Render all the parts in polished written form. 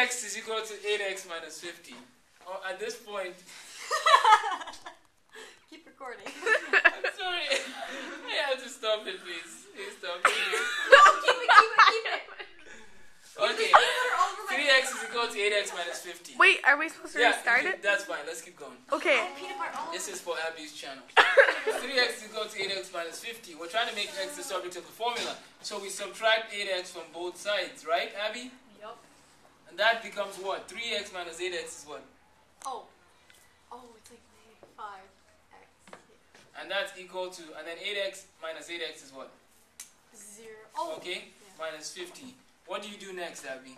3x is equal to 8x minus 50. Oh, at this point... Keep recording. I'm sorry. I have to stop it, please. Please stop it. No, keep it. Okay. 3x is equal to 8x minus 50. Wait, are we supposed to restart it? That's fine. Let's keep going. Okay. This is for Abby's channel. 3x is equal to 8x minus 50. We're trying to make x the subject of the formula. So we subtract 8x from both sides, right, Abby? Yup. And that becomes what? 3x minus 8x is what? Oh, it's like negative 5x. And that's equal to, and then 8x minus 8x is what? 0. Oh. Okay, yeah. minus 50. What do you do next, Abby?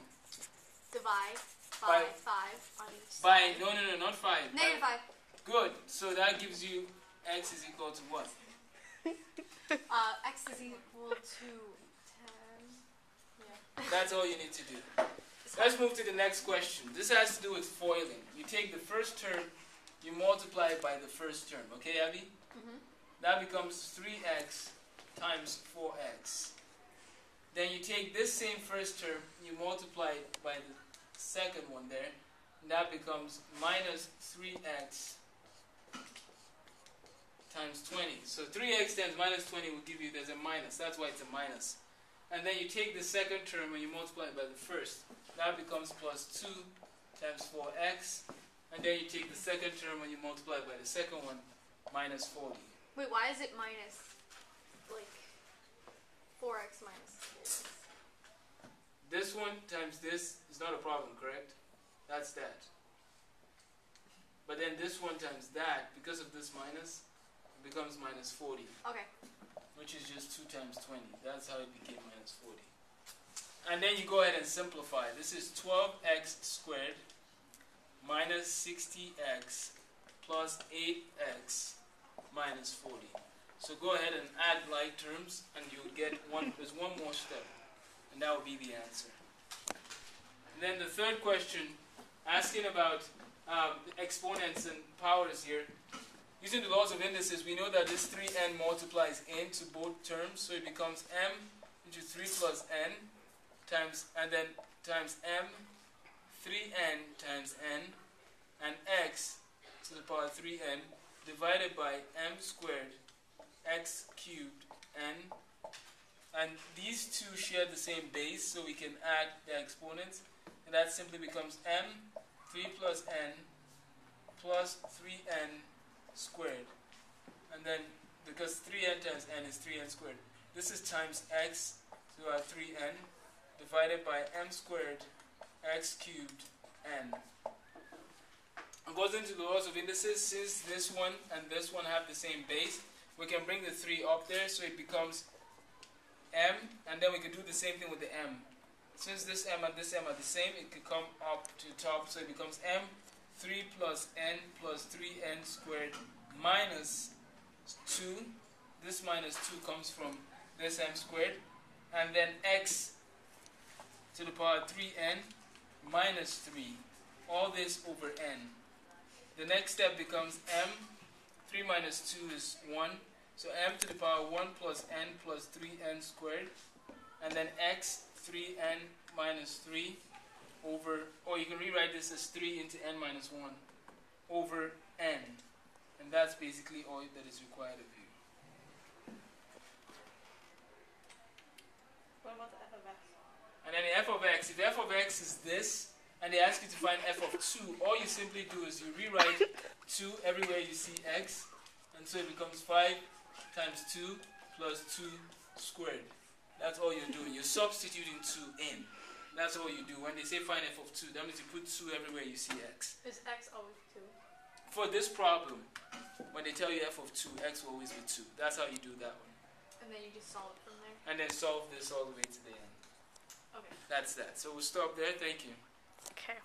Divide By 5 on each side. By, no, not 5. Negative 5. Good. So that gives you x is equal to what? X is equal to 10. Yeah. That's all you need to do. Let's move to the next question. This has to do with foiling. You take the first term, you multiply it by the first term. Okay, Abby? Mm-hmm. That becomes 3x times 4x. Then you take this same first term, you multiply it by the second one there, and that becomes minus 3x times 20. So 3x times minus 20 will give you, there's a minus, that's why it's a minus. And then you take the second term and you multiply it by the first. That becomes plus 2 times 4x. And then you take the second term and you multiply it by the second one, minus 40. Wait, why is it minus, like, 4x minus 4? This one times this is not a problem, correct? That's that. But then this one times that, because of this minus, it becomes minus 40. Okay. Which is just 2 times 20. That's how it became minus 40. And then you go ahead and simplify. This is 12x squared minus 60x plus 8x minus 40. So go ahead and add like terms and you'll get there's one more step. And that will be the answer. And then the third question, asking about exponents and powers here. Using the laws of indices, we know that this 3n multiplies into both terms, so it becomes m into 3 plus n times, and then times m, 3n times n, and x to the power 3n divided by m squared x cubed n. And these two share the same base, so we can add the exponents, and that simply becomes m 3 plus n plus 3n squared. And then, because 3n times n is 3n squared, this is times x to our 3n divided by m squared x cubed n. It goes into the laws of indices. Since this one and this one have the same base, we can bring the 3 up there, so it becomes m, and then we can do the same thing with the m. Since this m and this m are the same, it could come up to the top, so it becomes m 3 plus n plus 3n squared minus 2. This minus 2 comes from this m squared, and then x to the power 3n minus 3. All this over n. The next step becomes m. 3 minus 2 is 1. So m to the power 1 plus n plus 3n squared. And then x, 3n minus 3 over, or you can rewrite this as 3 into n minus 1 over n. And that's basically all that is required of you. What about the f of x? And then the f of x, if the f of x is this, and they ask you to find f of 2, all you simply do is you rewrite 2 everywhere you see x, and so it becomes 5 times 2 plus 2 squared. That's all you're doing. You're substituting 2 in. That's all you do. When they say find f of 2, that means you put 2 everywhere you see x. Is x always 2? For this problem, when they tell you f of 2, x will always be 2. That's how you do that one. And then you just solve it from there? And then solve this all the way to the end. Okay. That's that. So we'll stop there. Thank you. Okay.